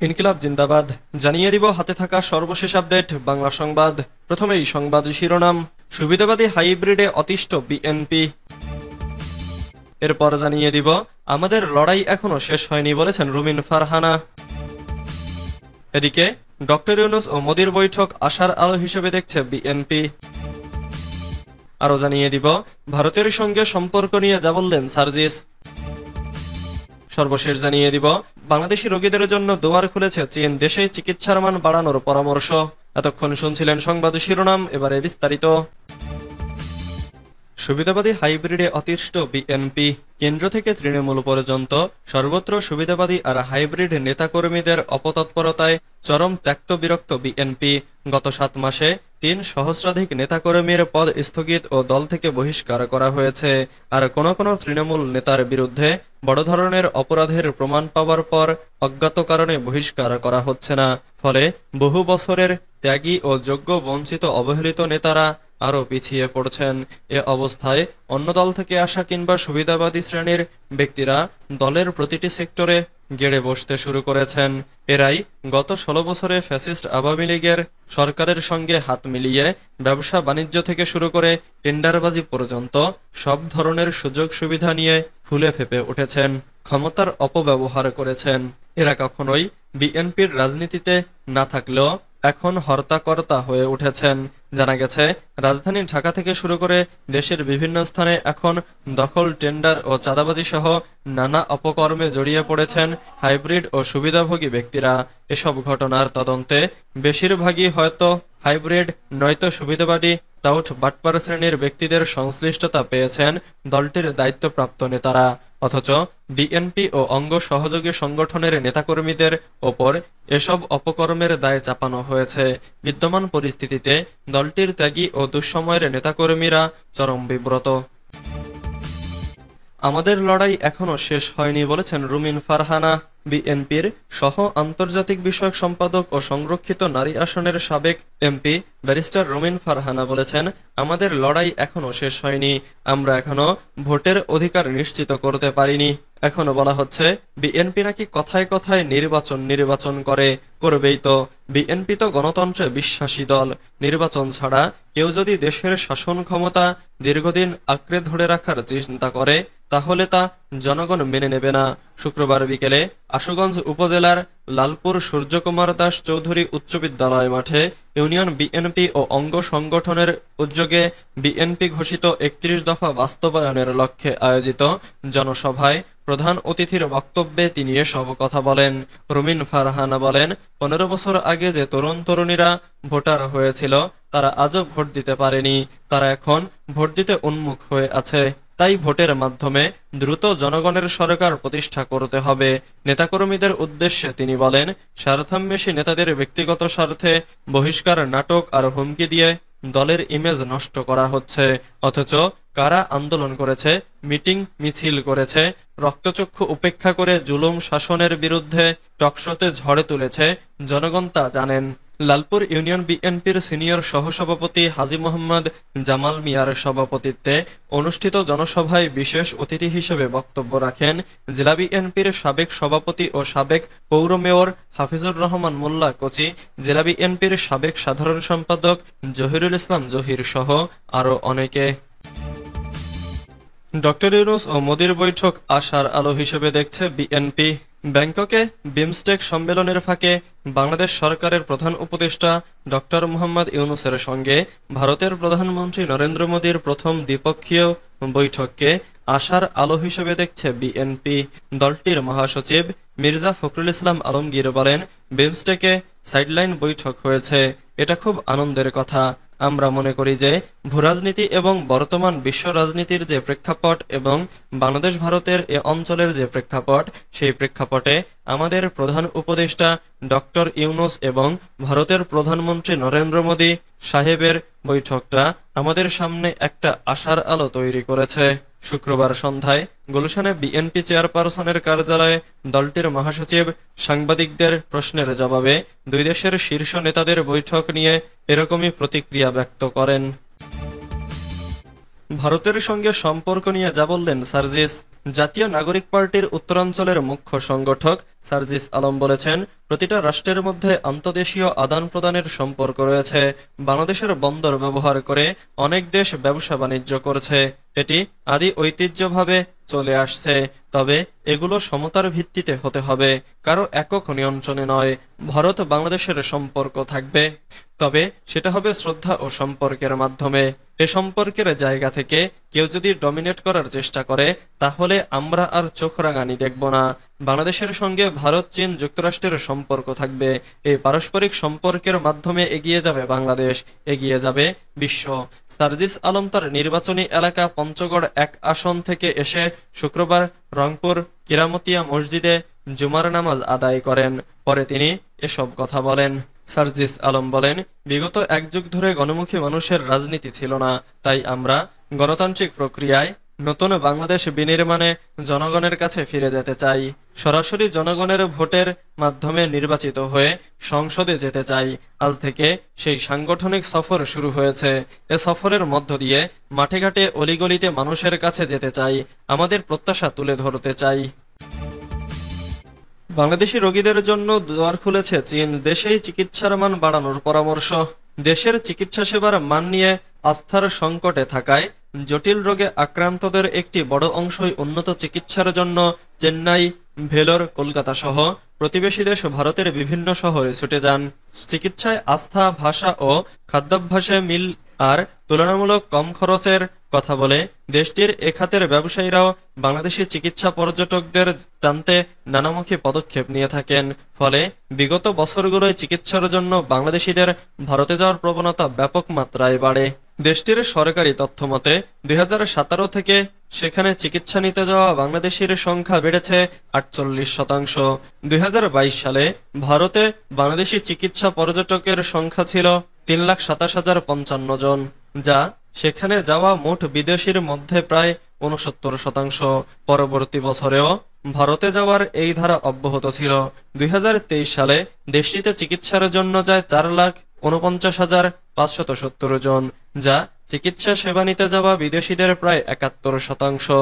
ইনকিলাব জিন্দাবাদ। জানিয়ে দিব হাতে থাকা সর্বশেষ আপডেট বাংলা সংবাদ। প্রথমেই সংবাদ শিরোনাম। সুবিধাবাদী হাইব্রিডে অতিষ্ঠ বিএনপি। এরপর জানিয়ে দিব আমাদের লড়াই এখনো শেষ হয়নি বলেছেন রুমিন ফারহানা। এদিকে ডক্টর ইউনূস ও মোদির বৈঠক আশার আলো হিসেবে দেখছে বিএনপি। আরো জানিয়ে দিব ভারতের সঙ্গে সম্পর্ক নিয়ে যা বললেন সার্জিস। সর্বশেষ জানিয়ে দিব বাংলাদেশি রোগীদের জন্য দুয়ার খুলেছে চীন, দেশে চিকিৎসার মান বাড়ানোর পরামর্শ। এতক্ষণ শুনছিলেন সংবাদ শিরোনাম, এবারে বিস্তারিত। সুবিধাবাদী হাইব্রিডে অতিষ্ঠ বিএনপি। কেন্দ্র থেকে তৃণমূল পর্যন্ত সর্বত্র সুবিধাবাদী আর হাইব্রিড নেতাকর্মীদের অপতৎপরতায় চরম ত্যক্ত বিরক্ত বিএনপি। গত 7 মাসে 3 সহস্রাধিক নেতাকর্মীর পদ স্থগিত ও দল থেকে বহিষ্কার করা হয়েছে। আর কোন কোন তৃণমূল নেতার বিরুদ্ধে বড় ধরনের অপরাধের প্রমাণ পাওয়ার পর অজ্ঞাত কারণে বহিষ্কার করা হচ্ছে না। ফলে বহু বছরের ত্যাগী ও যোগ্য বঞ্চিত অবহেলিত নেতারা আরও পিছিয়ে পড়ছেন। এ অবস্থায় অন্য দল থেকে আসা কিংবা সুবিধাবাদী শ্রেণীর ব্যক্তিরা দলের প্রতিটি সেক্টরে গেড়ে বসতে শুরু করেছেন। এরাই গত 16 বছরে ফ্যাসিস্ট আওয়ামী লীগের সরকারের সঙ্গে হাত মিলিয়ে ব্যবসা বাণিজ্য থেকে শুরু করে টেন্ডারবাজি পর্যন্ত সব ধরনের সুযোগ সুবিধা নিয়ে ফুলে ফেপে উঠেছেন, ক্ষমতার অপব্যবহার করেছেন। এরা কখনোই বিএনপির রাজনীতিতে না থাকলেও এখন হর্তাকর্তা হয়ে উঠেছেন। জানা গেছে রাজধানী ঢাকা থেকে শুরু করে দেশের বিভিন্ন স্থানে এখন দখল, টেন্ডার ও চাঁদাবাজি সহ নানা অপকর্মে জড়িয়ে পড়েছেন হাইব্রিড ও সুবিধাভোগী ব্যক্তিরা। এসব ঘটনার তদন্তে বেশিরভাগই হয়তো হাইব্রিড নয়তো সুবিধাবাদী তাউট বাটপার শ্রেণীর ব্যক্তিদের সংশ্লিষ্টতা পেয়েছেন দলটির দায়িত্বপ্রাপ্ত নেতারা। অথচ বিএনপি ও অঙ্গ সহযোগী সংগঠনের নেতাকর্মীদের ওপর এসব অপকর্মের দায় চাপানো হয়েছে। বিদ্যমান পরিস্থিতিতে দলটির ত্যাগী ও দুঃসময়ের নেতাকর্মীরা চরম বিব্রত। আমাদের লড়াই এখনো শেষ হয়নি বলেছেন রুমিন ফারহানা। বিএনপির সহ আন্তর্জাতিক বিষয়ক সম্পাদক ও সংরক্ষিত নারী আসনের সাবেক এমপি ব্যারিস্টার রুমিন ফারহানা বলেছেন, আমাদের লড়াই এখনো শেষ হয়নি। আমরা এখনো ভোটের অধিকার নিশ্চিত করতে পারিনি। এখনো বলা হচ্ছে বিএনপি নাকি কথায় কথায় নির্বাচন করবেই তো। বিএনপি তো গণতন্ত্রে বিশ্বাসী দল। নির্বাচন ছাড়া কেউ যদি দেশের শাসন ক্ষমতা দীর্ঘদিন আঁকড়ে ধরে রাখার চিন্তা করে তাহলে তা জনগণ মেনে নেবে না। শুক্রবার বিকেলে আশুগঞ্জ উপজেলার লালপুর সূর্যকুমার দাস চৌধুরী উচ্চ বিদ্যালয় মাঠে ইউনিয়ন বিএনপি ও অঙ্গ সংগঠনের উদ্যোগে বিএনপি ঘোষিত 31 দফা বাস্তবায়নের লক্ষ্যে আয়োজিত জনসভায় প্রধান অতিথির বক্তব্যে তিনি এসব কথা বলেন। রুমিন ফারহানা বলেন, 15 বছর আগে যে তরুণ তরুণীরা ভোটার হয়েছিল তারা আজও ভোট দিতে পারেনি। তারা এখন ভোট দিতে উন্মুখ হয়ে আছে। তাই ভোটের মাধ্যমে দ্রুত জনগণের সরকার প্রতিষ্ঠা করতে হবে। নেতাকর্মীদের উদ্দেশ্যে তিনি বলেন, স্বার্থান্বেষী নেতাদের ব্যক্তিগত স্বার্থে বহিষ্কার, নাটক আর হুমকি দিয়ে দলের ইমেজ নষ্ট করা হচ্ছে। অথচ কারা আন্দোলন করেছে, মিটিং মিছিল করেছে, রক্তচক্ষু উপেক্ষা করে জুলুম শাসনের বিরুদ্ধে টকশোতে ঝড়ে তুলেছে জনগণ তা জানেন। লালপুর ইউনিয়ন বিএনপির সিনিয়র সহসভাপতি হাজী মোহাম্মদ জামাল মিয়ার সভাপতিত্বে অনুষ্ঠিত জনসভায় বিশেষ অতিথি হিসেবে বক্তব্য রাখেন জেলা বিএনপির সাবেক সভাপতি ও সাবেক পৌর মেয়র হাফিজুর রহমান মোল্লা কোচি, জেলা বিএনপির সাবেক সাধারণ সম্পাদক জহিরুল ইসলাম জহির সহ আরো অনেকে। ডক্টর ইউনূস ও মোদির বৈঠক আশার আলো হিসেবে দেখছে বিএনপি। ব্যাংককে বিমস্টেক সম্মেলনের ফাঁকে বাংলাদেশ সরকারের প্রধান উপদেষ্টা ডক্টর মোহাম্মদ ইউনূসের সঙ্গে ভারতের প্রধানমন্ত্রী নরেন্দ্র মোদির প্রথম দ্বিপক্ষীয় বৈঠককে আশার আলো হিসেবে দেখছে বিএনপি। দলটির মহাসচিব মির্জা ফখরুল ইসলাম আলমগীর বলেন, বিমস্টেকে সাইডলাইন বৈঠক হয়েছে, এটা খুব আনন্দের কথা। আমরা মনে করি যে ভূরাজনীতি এবং বর্তমান বিশ্ব রাজনীতির যে প্রেক্ষাপট এবং বাংলাদেশ ভারতের এ অঞ্চলের যে প্রেক্ষাপট, সেই প্রেক্ষাপটে আমাদের প্রধান উপদেষ্টা ডক্টর ইউনূস এবং ভারতের প্রধানমন্ত্রী নরেন্দ্র মোদী সাহেবের বৈঠকটা আমাদের সামনে একটা আশার আলো তৈরি করেছে। শুক্রবার সন্ধ্যায় গুলশানে বিএনপি চেয়ারপারসনের কার্যালয়ে দলটির মহাসচিব সাংবাদিকদের প্রশ্নের জবাবে দুই দেশের শীর্ষ নেতাদের বৈঠক নিয়ে এরকমই প্রতিক্রিয়া ব্যক্ত করেন। ভারতের সঙ্গে সম্পর্ক নিয়ে যা বললেন সার্জিস। জাতীয় নাগরিক পার্টির উত্তরাঞ্চলের মুখ্য সংগঠক সার্জিস আলম বলেছেন, প্রতিটা রাষ্ট্রের মধ্যে আন্তদেশীয় আদান প্রদানের সম্পর্ক রয়েছে। বাংলাদেশের বন্দর ব্যবহার করে অনেক দেশ ব্যবসা বাণিজ্য করছে, এটি আদি ঐতিহ্যভাবে চলে আসছে। তবে এগুলো সমতার ভিত্তিতে হতে হবে, কারো একক নিয়ন্ত্রণে নয়। ভারত বাংলাদেশের সম্পর্ক থাকবে, তবে সেটা হবে শ্রদ্ধা ও সম্পর্কের মাধ্যমে। এ সম্পর্কের জায়গা থেকে কেউ যদি ডমিনেট করার চেষ্টা করে, তাহলে আমরা আর চোখ রাঙানি দেখব না। বাংলাদেশের সঙ্গে ভারত, চীন, যুক্তরাষ্ট্রের সম্পর্ক থাকবে। এই পারস্পরিক সম্পর্কের মাধ্যমে এগিয়ে যাবে বাংলাদেশ, এগিয়ে যাবে বিশ্ব। সার্জিস আলম তার নির্বাচনী এলাকা পঞ্চগড় 1 আসন থেকে এসে শুক্রবার রংপুর কিরামতিয়া মসজিদে জুমার নামাজ আদায় করেন। পরে তিনি এসব কথা বলেন। সার্জিস আলম বলেন, বিগত 1 যুগ ধরে গণমুখী মানুষের রাজনীতি ছিল না, তাই আমরা গণতান্ত্রিক প্রক্রিয়ায় নতুন বাংলাদেশ বিনির্মাণে জনগণের কাছে ফিরে যেতে চাই। সরাসরি জনগণের ভোটের মাধ্যমে নির্বাচিত হয়ে সংসদে যেতে চাই। আজ থেকে সেই সাংগঠনিক সফর শুরু হয়েছে। এ সফরের মধ্য দিয়ে মাঠে ঘাটে অলিগলিতে মানুষের কাছে যেতে চাই, আমাদের প্রত্যাশা তুলে ধরতে চাই। বাংলাদেশি রোগীদের জন্য দুয়ার খুলেছে চীন, দেশেই চিকিৎসার মান বাড়ানোর পরামর্শ। দেশের চিকিৎসা সেবার মান নিয়ে আস্থার সংকটে থাকায় জটিল রোগে আক্রান্তদের একটি বড় অংশই উন্নত চিকিৎসার জন্য চেন্নাই, ভেলোর, কলকাতা সহ প্রতিবেশী দেশ ভারতের বিভিন্ন শহরে ছুটে যান। চিকিৎসায় আস্থা, ভাষা ও খাদ্যাভ্যাসে মিল আর তুলনামূলক কম খরচের কথা বলে দেশটির এ খাতের ব্যবসায়ীরাও বাংলাদেশি চিকিৎসা পর্যটকদের টানতে নানামুখী পদক্ষেপ নিয়ে থাকেন। ফলে বিগত বছরগুলোয় চিকিৎসার জন্য বাংলাদেশিদের ভারতে যাওয়ার প্রবণতা ব্যাপক মাত্রায় বাড়ে। দেশটির সরকারি তথ্যমতে 2017 থেকে সেখানে চিকিৎসা নিতে যাওয়া বাংলাদেশির সংখ্যা বেড়েছে 48%। 2022 সালে ভারতে বাংলাদেশি চিকিৎসা পর্যটকের সংখ্যা ছিল 3,27,055 জন, যা সেখানে যাওয়া মোট বিদেশির মধ্যে প্রায় 69%। পরবর্তী বছরেও ভারতে যাওয়ার এই ধারা অব্যাহত ছিল। 2023 সালে দেশটিতে চিকিৎসার জন্য যায় 4,49,570 জন, যা চিকিৎসা সেবা নিতে যাওয়া বিদেশিদের প্রায় 71%।